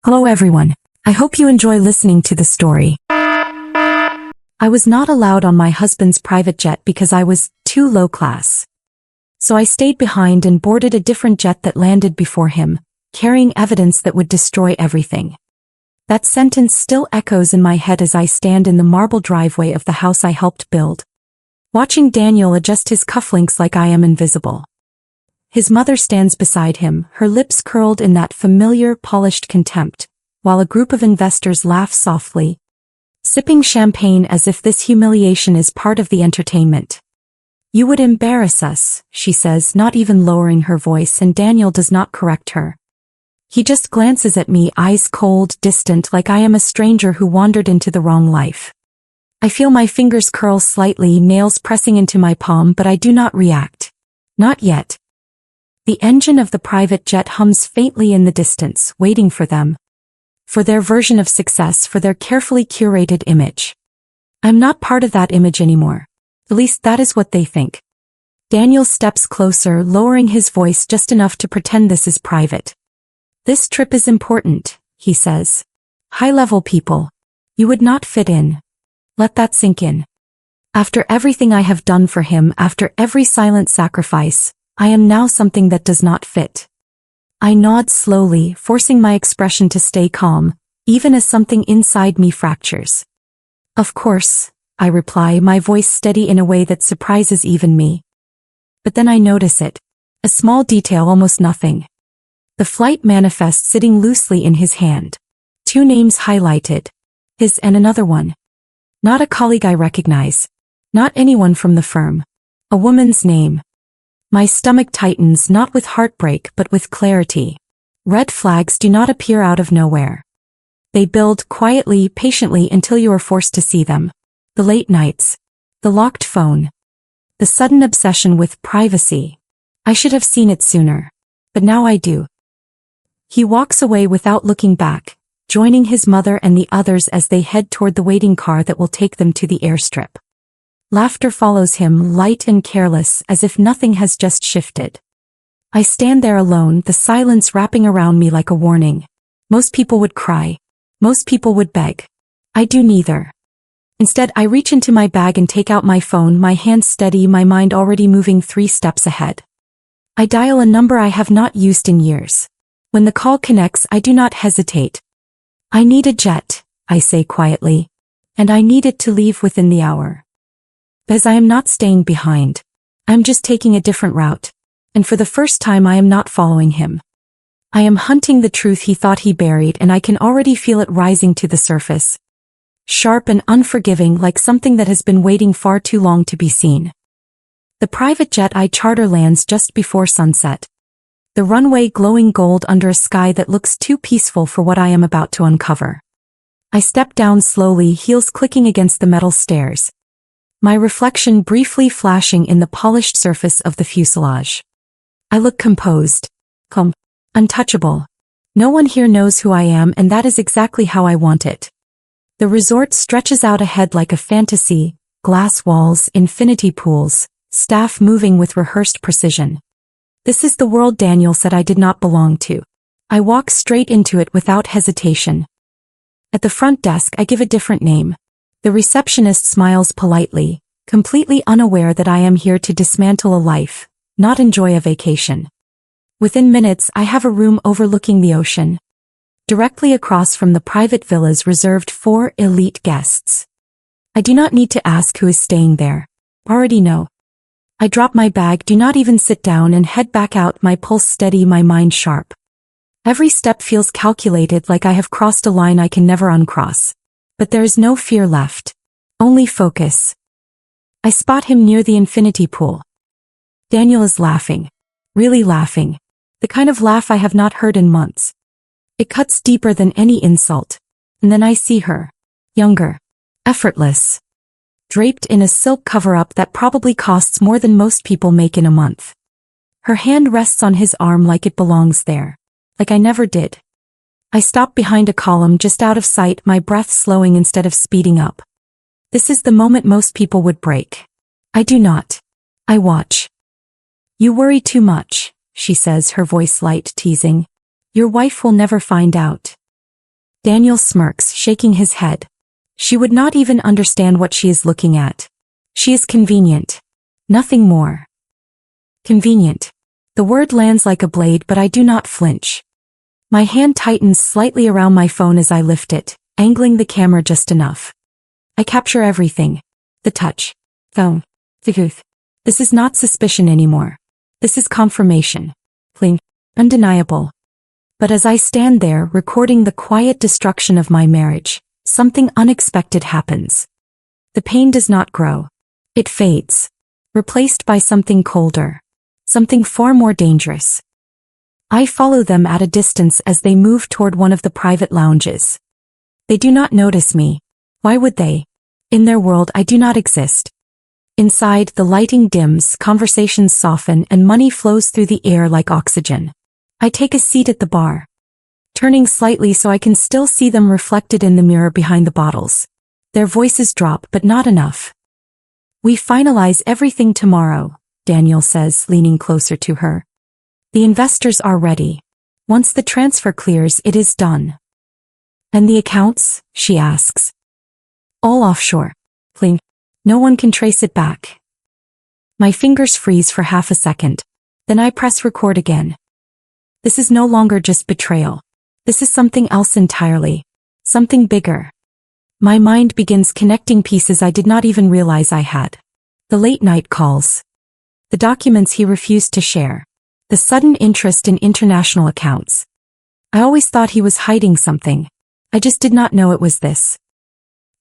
Hello everyone. I hope you enjoy listening to the story. I was not allowed on my husband's private jet because I was too low class. So I stayed behind and boarded a different jet that landed before him, carrying evidence that would destroy everything. That sentence still echoes in my head as I stand in the marble driveway of the house I helped build, watching Daniel adjust his cufflinks like I am invisible. His mother stands beside him, her lips curled in that familiar, polished contempt, while a group of investors laugh softly, sipping champagne as if this humiliation is part of the entertainment. "You would embarrass us," she says, not even lowering her voice, and Daniel does not correct her. He just glances at me, eyes cold, distant, like I am a stranger who wandered into the wrong life. I feel my fingers curl slightly, nails pressing into my palm, but I do not react. Not yet. The engine of the private jet hums faintly in the distance, waiting for them. For their version of success, for their carefully curated image. I'm not part of that image anymore. At least that is what they think. Daniel steps closer, lowering his voice just enough to pretend this is private. "This trip is important," he says. "High-level people. You would not fit in. Let that sink in. After everything I have done for him, after every silent sacrifice, I am now something that does not fit." I nod slowly, forcing my expression to stay calm, even as something inside me fractures. "Of course," I reply, my voice steady in a way that surprises even me. But then I notice it. A small detail, almost nothing. The flight manifest sitting loosely in his hand. 2 names highlighted. His and another one. Not a colleague I recognize. Not anyone from the firm. A woman's name. My stomach tightens, not with heartbreak but with clarity. Red flags do not appear out of nowhere. They build quietly, patiently, until you are forced to see them. The late nights. The locked phone. The sudden obsession with privacy. I should have seen it sooner. But now I do. He walks away without looking back, joining his mother and the others as they head toward the waiting car that will take them to the airstrip. Laughter follows him, light and careless, as if nothing has just shifted. I stand there alone, the silence wrapping around me like a warning. Most people would cry. Most people would beg. I do neither. Instead, I reach into my bag and take out my phone, my hands steady, my mind already moving 3 steps ahead. I dial a number I have not used in years. When the call connects, I do not hesitate. "I need a jet," I say quietly. "And I need it to leave within the hour." Because I am not staying behind. I am just taking a different route. And for the first time I am not following him. I am hunting the truth he thought he buried, and I can already feel it rising to the surface. Sharp and unforgiving, like something that has been waiting far too long to be seen. The private jet I charter lands just before sunset. The runway glowing gold under a sky that looks too peaceful for what I am about to uncover. I step down slowly, heels clicking against the metal stairs. My reflection briefly flashing in the polished surface of the fuselage. I look composed. Calm. Untouchable. No one here knows who I am, and that is exactly how I want it. The resort stretches out ahead like a fantasy, glass walls, infinity pools, staff moving with rehearsed precision. This is the world Daniel said I did not belong to. I walk straight into it without hesitation. At the front desk, I give a different name. The receptionist smiles politely, completely unaware that I am here to dismantle a life, not enjoy a vacation. Within minutes, I have a room overlooking the ocean. Directly across from the private villas reserved for elite guests. I do not need to ask who is staying there. Already know. I drop my bag, do not even sit down, and head back out, my pulse steady, my mind sharp. Every step feels calculated, like I have crossed a line I can never uncross. But there is no fear left. Only focus. I spot him near the infinity pool. Daniel is laughing. Really laughing. The kind of laugh I have not heard in months. It cuts deeper than any insult. And then I see her. Younger. Effortless. Draped in a silk cover-up that probably costs more than most people make in a month. Her hand rests on his arm like it belongs there. Like I never did. I stop behind a column just out of sight, my breath slowing instead of speeding up. This is the moment most people would break. I do not. I watch. "You worry too much," she says, her voice light, teasing. "Your wife will never find out." Daniel smirks, shaking his head. She would not even understand what she is looking at. She is convenient. Nothing more. Convenient. The word lands like a blade, but I do not flinch. My hand tightens slightly around my phone as I lift it, angling the camera just enough. I capture everything. The touch. Phone. The tooth. This is not suspicion anymore. This is confirmation. Clean. Undeniable. But as I stand there recording the quiet destruction of my marriage, something unexpected happens. The pain does not grow. It fades. Replaced by something colder. Something far more dangerous. I follow them at a distance as they move toward one of the private lounges. They do not notice me. Why would they? In their world I do not exist. Inside, the lighting dims, conversations soften, and money flows through the air like oxygen. I take a seat at the bar, turning slightly so I can still see them reflected in the mirror behind the bottles. Their voices drop, but not enough. We finalize everything tomorrow, Daniel says, leaning closer to her. The investors are ready. Once the transfer clears, it is done. And the accounts? She asks. All offshore. Clean. No one can trace it back. My fingers freeze for half a second. Then I press record again. This is no longer just betrayal. This is something else entirely. Something bigger. My mind begins connecting pieces I did not even realize I had. The late night calls. The documents he refused to share. The sudden interest in international accounts. I always thought he was hiding something. I just did not know it was this.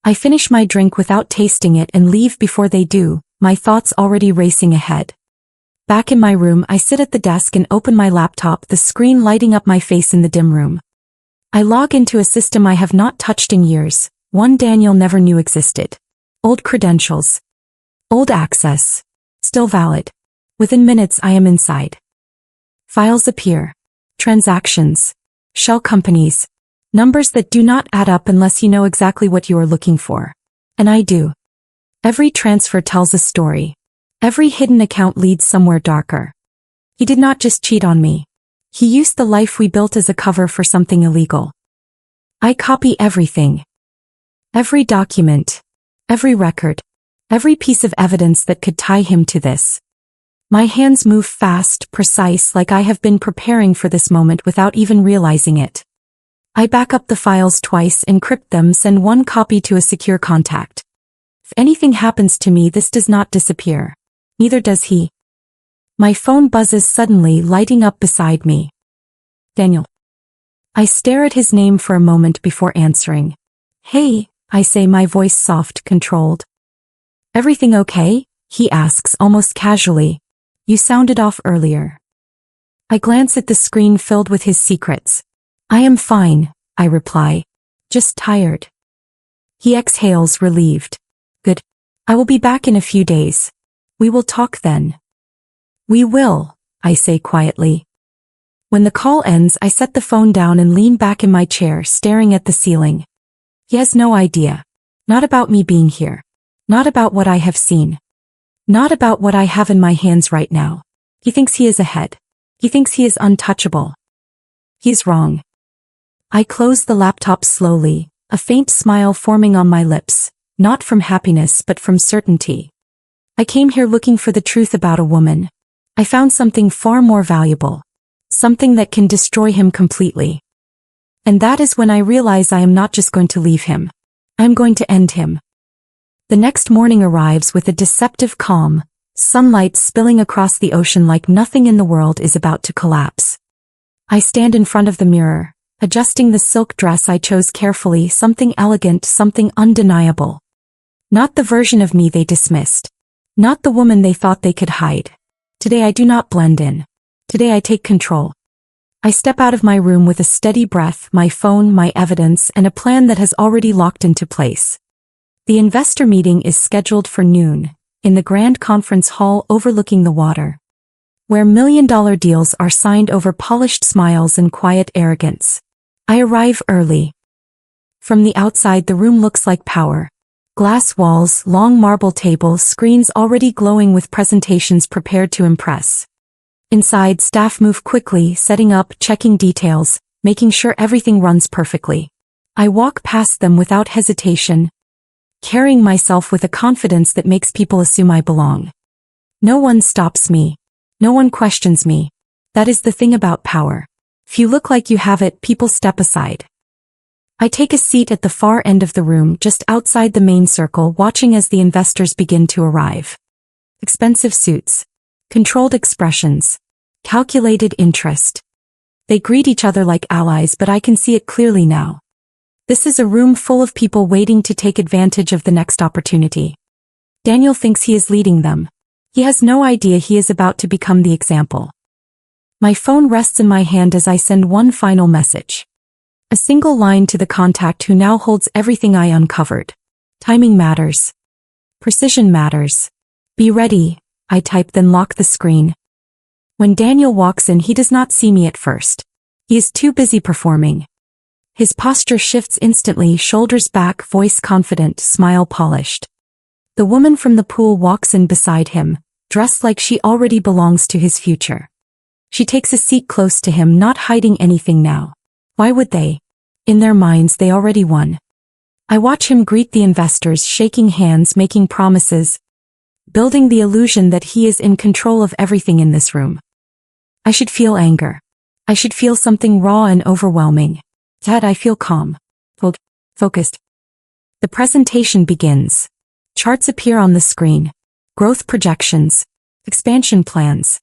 I finish my drink without tasting it and leave before they do, my thoughts already racing ahead. Back in my room, I sit at the desk and open my laptop, the screen lighting up my face in the dim room. I log into a system I have not touched in years, one Daniel never knew existed. Old credentials. Old access. Still valid. Within minutes I am inside. Files appear. Transactions. Shell companies. Numbers that do not add up unless you know exactly what you are looking for. And I do. Every transfer tells a story. Every hidden account leads somewhere darker. He did not just cheat on me. He used the life we built as a cover for something illegal. I copy everything. Every document. Every record. Every piece of evidence that could tie him to this. My hands move fast, precise, like I have been preparing for this moment without even realizing it. I back up the files twice, encrypt them, send one copy to a secure contact. If anything happens to me, this does not disappear. Neither does he. My phone buzzes suddenly, lighting up beside me. Daniel. I stare at his name for a moment before answering. Hey, I say, my voice soft, controlled. Everything okay? He asks almost casually. You sounded off earlier. I glance at the screen filled with his secrets. I am fine, I reply. Just tired. He exhales, relieved. Good. I will be back in a few days. We will talk then. We will, I say quietly. When the call ends, I set the phone down and lean back in my chair, staring at the ceiling. He has no idea. Not about me being here. Not about what I have seen. Not about what I have in my hands right now. He thinks he is ahead. He thinks he is untouchable. He's wrong. I close the laptop slowly, a faint smile forming on my lips, not from happiness but from certainty. I came here looking for the truth about a woman. I found something far more valuable. Something that can destroy him completely. And that is when I realize I am not just going to leave him. I am going to end him. The next morning arrives with a deceptive calm, sunlight spilling across the ocean like nothing in the world is about to collapse. I stand in front of the mirror, adjusting the silk dress I chose carefully, something elegant, something undeniable. Not the version of me they dismissed. Not the woman they thought they could hide. Today I do not blend in. Today I take control. I step out of my room with a steady breath, my phone, my evidence, and a plan that has already locked into place. The investor meeting is scheduled for noon, in the grand conference hall overlooking the water, where million-dollar deals are signed over polished smiles and quiet arrogance. I arrive early. From the outside, the room looks like power. Glass walls, long marble tables, screens already glowing with presentations prepared to impress. Inside, staff move quickly, setting up, checking details, making sure everything runs perfectly. I walk past them without hesitation, carrying myself with a confidence that makes people assume I belong. No one stops me. No one questions me. That is the thing about power. If you look like you have it, people step aside. I take a seat at the far end of the room, just outside the main circle, watching as the investors begin to arrive. Expensive suits. Controlled expressions. Calculated interest. They greet each other like allies, but I can see it clearly now. This is a room full of people waiting to take advantage of the next opportunity. Daniel thinks he is leading them. He has no idea he is about to become the example. My phone rests in my hand as I send one final message. A single line to the contact who now holds everything I uncovered. Timing matters. Precision matters. Be ready, I type, then lock the screen. When Daniel walks in, he does not see me at first. He is too busy performing. His posture shifts instantly, shoulders back, voice confident, smile polished. The woman from the pool walks in beside him, dressed like she already belongs to his future. She takes a seat close to him, not hiding anything now. Why would they? In their minds, they already won. I watch him greet the investors, shaking hands, making promises, building the illusion that he is in control of everything in this room. I should feel anger. I should feel something raw and overwhelming. Instead, I feel calm, focused. The presentation begins. Charts appear on the screen. Growth projections. Expansion plans.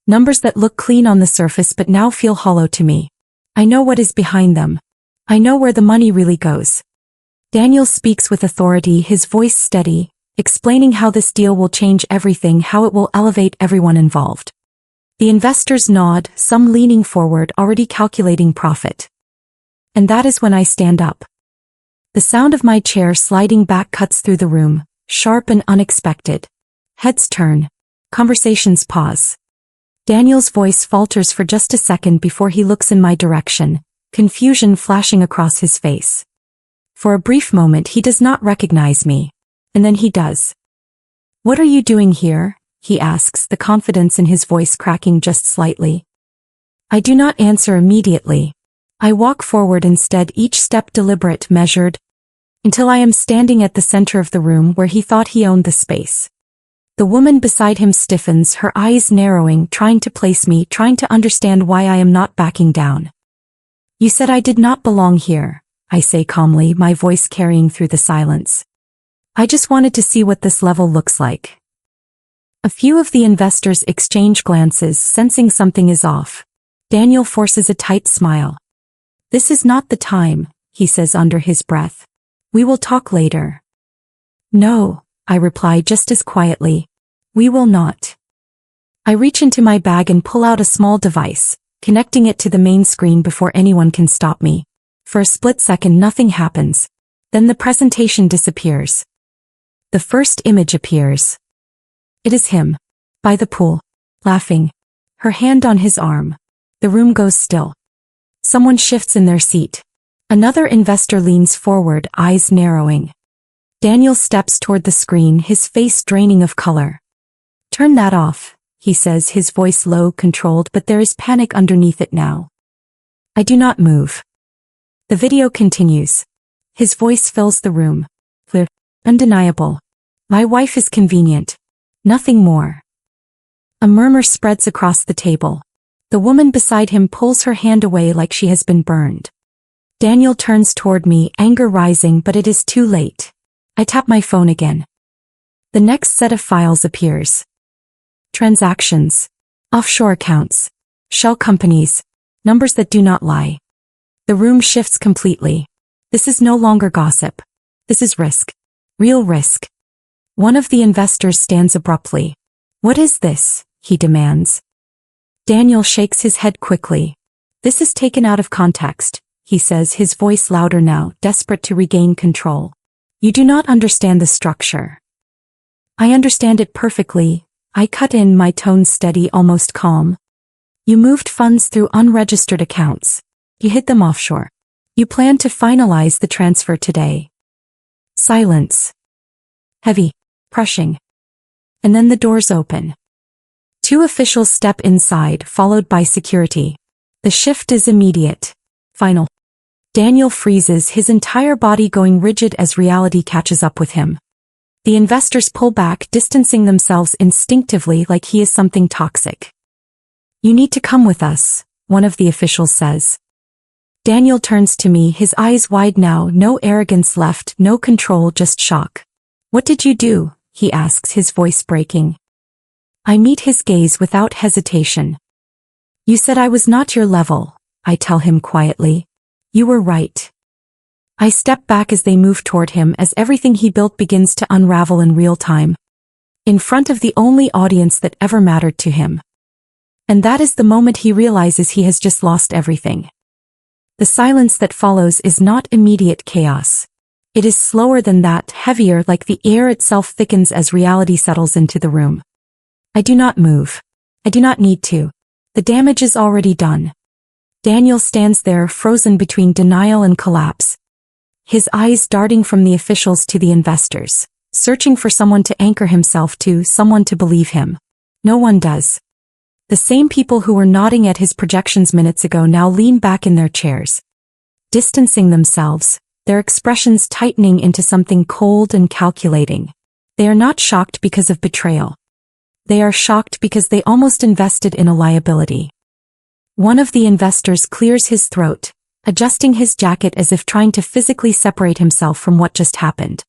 Numbers that look clean on the surface but now feel hollow to me. I know what is behind them. I know where the money really goes. Daniel speaks with authority, his voice steady, explaining how this deal will change everything, how it will elevate everyone involved. The investors nod, some leaning forward, already calculating profit. And that is when I stand up. The sound of my chair sliding back cuts through the room, sharp and unexpected. Heads turn. Conversations pause. Daniel's voice falters for just a second before he looks in my direction, confusion flashing across his face. For a brief moment he does not recognize me. And then he does. "What are you doing here?" he asks, the confidence in his voice cracking just slightly. I do not answer immediately. I walk forward instead, each step deliberate, measured, until I am standing at the center of the room where he thought he owned the space. The woman beside him stiffens, her eyes narrowing, trying to place me, trying to understand why I am not backing down. "You said I did not belong here," I say calmly, my voice carrying through the silence. "I just wanted to see what this level looks like." A few of the investors exchange glances, sensing something is off. Daniel forces a tight smile. "This is not the time," he says under his breath. "We will talk later." "No," I reply just as quietly. "We will not." I reach into my bag and pull out a small device, connecting it to the main screen before anyone can stop me. For a split second nothing happens. Then the presentation disappears. The first image appears. It is him, by the pool, laughing, her hand on his arm. The room goes still. Someone shifts in their seat. Another investor leans forward, eyes narrowing. Daniel steps toward the screen, his face draining of color. "Turn that off," he says, his voice low, controlled, but there is panic underneath it now. I do not move. The video continues. His voice fills the room. Clear. Undeniable. "My wife is convenient. Nothing more." A murmur spreads across the table. The woman beside him pulls her hand away like she has been burned. Daniel turns toward me, anger rising, but it is too late. I tap my phone again. The next set of files appears. Transactions. Offshore accounts. Shell companies. Numbers that do not lie. The room shifts completely. This is no longer gossip. This is risk. Real risk. One of the investors stands abruptly. "What is this?" he demands. Daniel shakes his head quickly. "This is taken out of context," he says, his voice louder now, desperate to regain control. "You do not understand the structure." "I understand it perfectly," I cut in, my tone steady, almost calm. "You moved funds through unregistered accounts. You hid them offshore. You plan to finalize the transfer today." Silence. Heavy. Crushing. And then the doors open. Two officials step inside, followed by security. The shift is immediate. Final. Daniel freezes, his entire body going rigid as reality catches up with him. The investors pull back, distancing themselves instinctively like he is something toxic. "You need to come with us," one of the officials says. Daniel turns to me, his eyes wide now, no arrogance left, no control, just shock. "What did you do?" he asks, his voice breaking. I meet his gaze without hesitation. "You said I was not your level," I tell him quietly. "You were right." I step back as they move toward him, as everything he built begins to unravel in real time. In front of the only audience that ever mattered to him. And that is the moment he realizes he has just lost everything. The silence that follows is not immediate chaos. It is slower than that, heavier, like the air itself thickens as reality settles into the room. I do not move. I do not need to. The damage is already done. Daniel stands there, frozen between denial and collapse. His eyes darting from the officials to the investors, searching for someone to anchor himself to, someone to believe him. No one does. The same people who were nodding at his projections minutes ago now lean back in their chairs, distancing themselves, their expressions tightening into something cold and calculating. They are not shocked because of betrayal. They are shocked because they almost invested in a liability. One of the investors clears his throat, adjusting his jacket as if trying to physically separate himself from what just happened.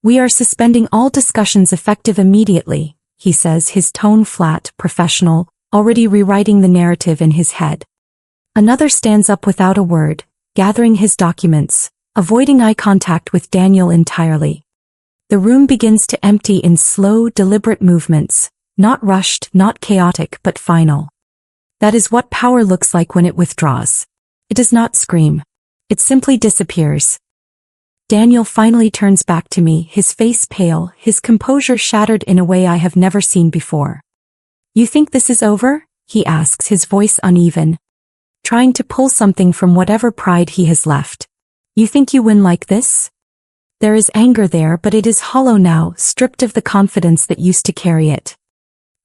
"We are suspending all discussions effective immediately," he says, his tone flat, professional, already rewriting the narrative in his head. Another stands up without a word, gathering his documents, avoiding eye contact with Daniel entirely. The room begins to empty in slow, deliberate movements, not rushed, not chaotic, but final. That is what power looks like when it withdraws. It does not scream. It simply disappears. Daniel finally turns back to me, his face pale, his composure shattered in a way I have never seen before. "You think this is over?" he asks, his voice uneven, trying to pull something from whatever pride he has left. "You think you win like this?" There is anger there, but it is hollow now, stripped of the confidence that used to carry it.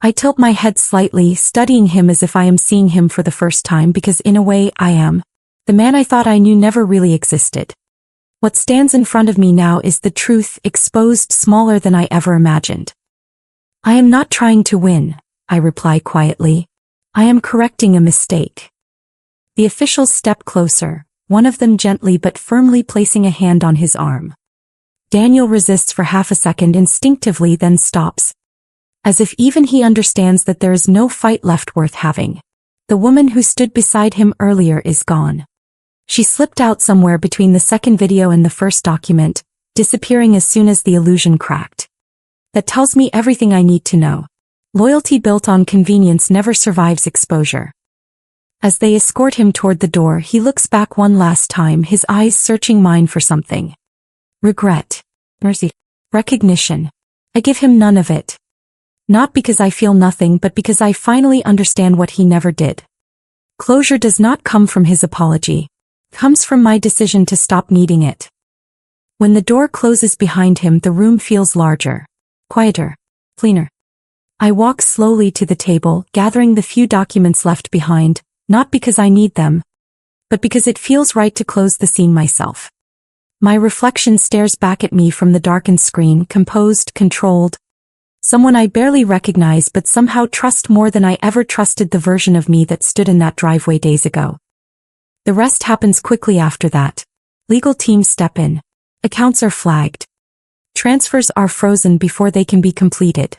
I tilt my head slightly, studying him as if I am seeing him for the first time, because in a way, I am. The man I thought I knew never really existed. What stands in front of me now is the truth, exposed, smaller than I ever imagined. "I am not trying to win," I reply quietly. "I am correcting a mistake." The officials step closer, one of them gently but firmly placing a hand on his arm. Daniel resists for half a second, instinctively, then stops. As if even he understands that there is no fight left worth having. The woman who stood beside him earlier is gone. She slipped out somewhere between the second video and the first document, disappearing as soon as the illusion cracked. That tells me everything I need to know. Loyalty built on convenience never survives exposure. As they escort him toward the door, he looks back one last time, his eyes searching mine for something. Regret. Mercy. Recognition. I give him none of it. Not because I feel nothing, but because I finally understand what he never did. Closure does not come from his apology. It comes from my decision to stop needing it. When the door closes behind him, the room feels larger, quieter, cleaner. I walk slowly to the table, gathering the few documents left behind, not because I need them, but because it feels right to close the scene myself. My reflection stares back at me from the darkened screen, composed, controlled. Someone I barely recognize but somehow trust more than I ever trusted the version of me that stood in that driveway days ago. The rest happens quickly after that. Legal teams step in. Accounts are flagged. Transfers are frozen before they can be completed.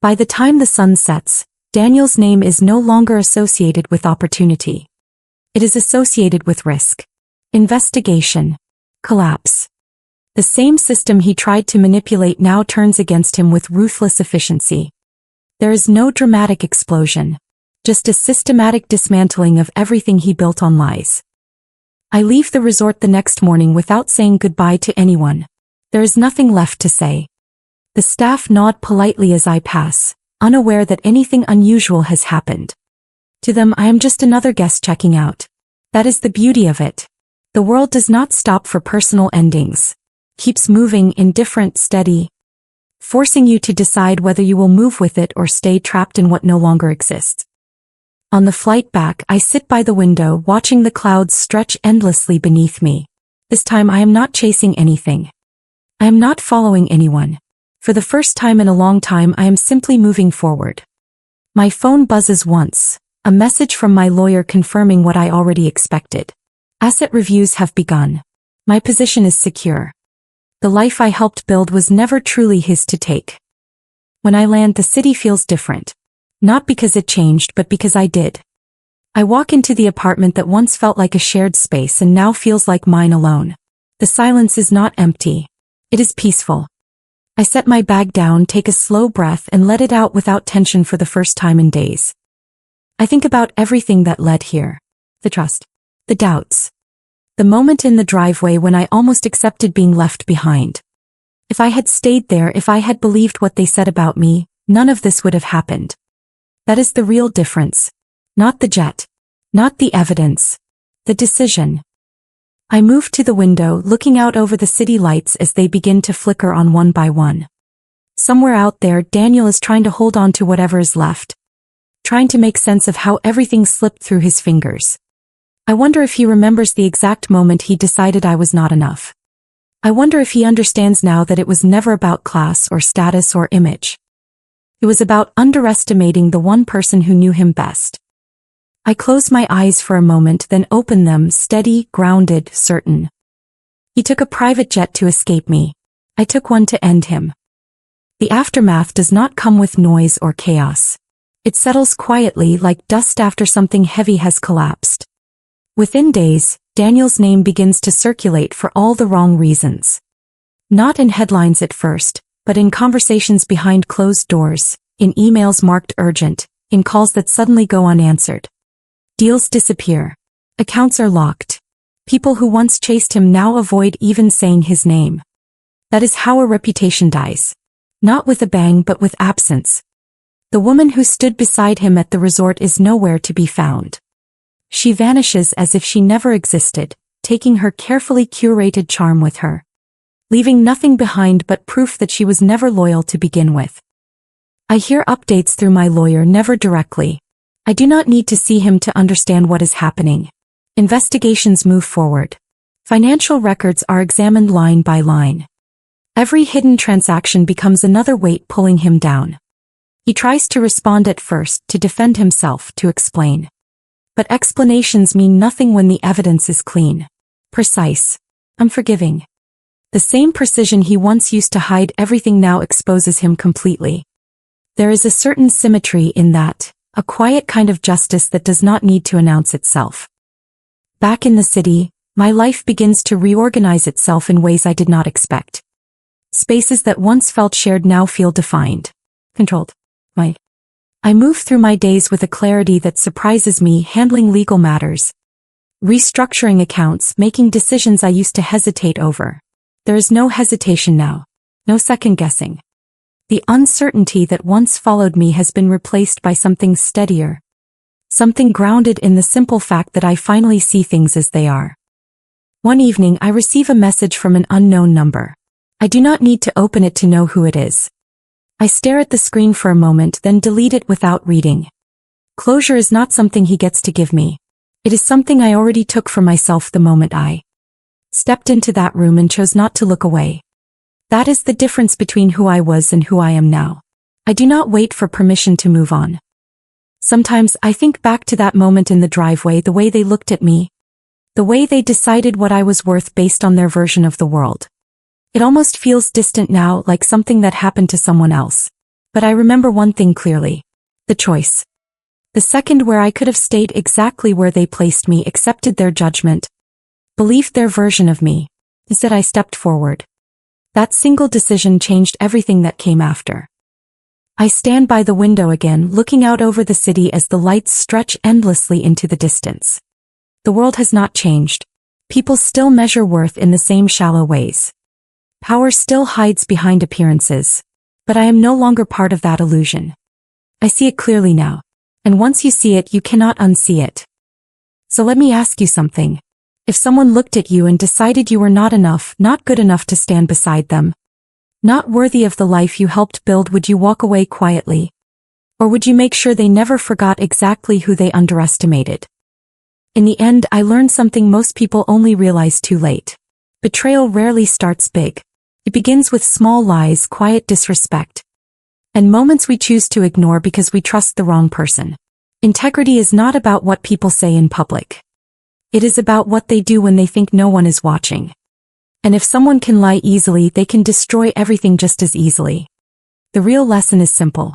By the time the sun sets, Daniel's name is no longer associated with opportunity. It is associated with risk. Investigation. Collapse. The same system he tried to manipulate now turns against him with ruthless efficiency. There is no dramatic explosion. Just a systematic dismantling of everything he built on lies. I leave the resort the next morning without saying goodbye to anyone. There is nothing left to say. The staff nod politely as I pass, unaware that anything unusual has happened. To them, I am just another guest checking out. That is the beauty of it. The world does not stop for personal endings. Keeps moving, indifferent, steady, forcing you to decide whether you will move with it or stay trapped in what no longer exists. On the flight back, I sit by the window watching the clouds stretch endlessly beneath me. This time I am not chasing anything. I am not following anyone. For the first time in a long time, I am simply moving forward. My phone buzzes once, a message from my lawyer confirming what I already expected. Asset reviews have begun. My position is secure. The life I helped build was never truly his to take. When I land, the city feels different. Not because it changed, but because I did. I walk into the apartment that once felt like a shared space and now feels like mine alone. The silence is not empty. It is peaceful. I set my bag down, take a slow breath, and let it out without tension for the first time in days. I think about everything that led here. The trust. The doubts. The moment in the driveway when I almost accepted being left behind. If I had stayed there, if I had believed what they said about me, none of this would have happened. That is the real difference. Not the jet. Not the evidence. The decision. I move to the window, looking out over the city lights as they begin to flicker on one by one. Somewhere out there, Daniel is trying to hold on to whatever is left. Trying to make sense of how everything slipped through his fingers. I wonder if he remembers the exact moment he decided I was not enough. I wonder if he understands now that it was never about class or status or image. It was about underestimating the one person who knew him best. I close my eyes for a moment, then open them, steady, grounded, certain. He took a private jet to escape me. I took one to end him. The aftermath does not come with noise or chaos. It settles quietly like dust after something heavy has collapsed. Within days, Daniel's name begins to circulate for all the wrong reasons. Not in headlines at first, but in conversations behind closed doors, in emails marked urgent, in calls that suddenly go unanswered. Deals disappear. Accounts are locked. People who once chased him now avoid even saying his name. That is how a reputation dies. Not with a bang, but with absence. The woman who stood beside him at the resort is nowhere to be found. She vanishes as if she never existed, taking her carefully curated charm with her. Leaving nothing behind but proof that she was never loyal to begin with. I hear updates through my lawyer, never directly. I do not need to see him to understand what is happening. Investigations move forward. Financial records are examined line by line. Every hidden transaction becomes another weight pulling him down. He tries to respond at first, to defend himself, to explain. But explanations mean nothing when the evidence is clean. Precise. Unforgiving. The same precision he once used to hide everything now exposes him completely. There is a certain symmetry in that, a quiet kind of justice that does not need to announce itself. Back in the city, my life begins to reorganize itself in ways I did not expect. Spaces that once felt shared now feel defined. Controlled. I move through my days with a clarity that surprises me, handling legal matters. Restructuring accounts, making decisions I used to hesitate over. There is no hesitation now. No second guessing. The uncertainty that once followed me has been replaced by something steadier. Something grounded in the simple fact that I finally see things as they are. One evening I receive a message from an unknown number. I do not need to open it to know who it is. I stare at the screen for a moment, then delete it without reading. Closure is not something he gets to give me. It is something I already took for myself the moment I stepped into that room and chose not to look away. That is the difference between who I was and who I am now. I do not wait for permission to move on. Sometimes I think back to that moment in the driveway, the way they looked at me. The way they decided what I was worth based on their version of the world. It almost feels distant now, like something that happened to someone else. But I remember one thing clearly. The choice. The second where I could have stayed exactly where they placed me, accepted their judgment. Believed their version of me. Instead I stepped forward. That single decision changed everything that came after. I stand by the window again, looking out over the city as the lights stretch endlessly into the distance. The world has not changed. People still measure worth in the same shallow ways. Power still hides behind appearances. But I am no longer part of that illusion. I see it clearly now. And once you see it, you cannot unsee it. So let me ask you something. If someone looked at you and decided you were not enough, not good enough to stand beside them, not worthy of the life you helped build, would you walk away quietly? Or would you make sure they never forgot exactly who they underestimated? In the end, I learned something most people only realize too late. Betrayal rarely starts big. It begins with small lies, quiet disrespect, and moments we choose to ignore because we trust the wrong person. Integrity is not about what people say in public. It is about what they do when they think no one is watching. And if someone can lie easily, they can destroy everything just as easily. The real lesson is simple.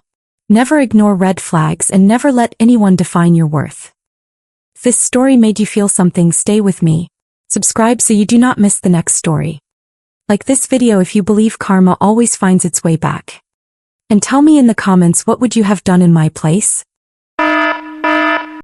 Never ignore red flags and never let anyone define your worth. If this story made you feel something, stay with me. Subscribe so you do not miss the next story. Like this video if you believe karma always finds its way back. And tell me in the comments, what would you have done in my place?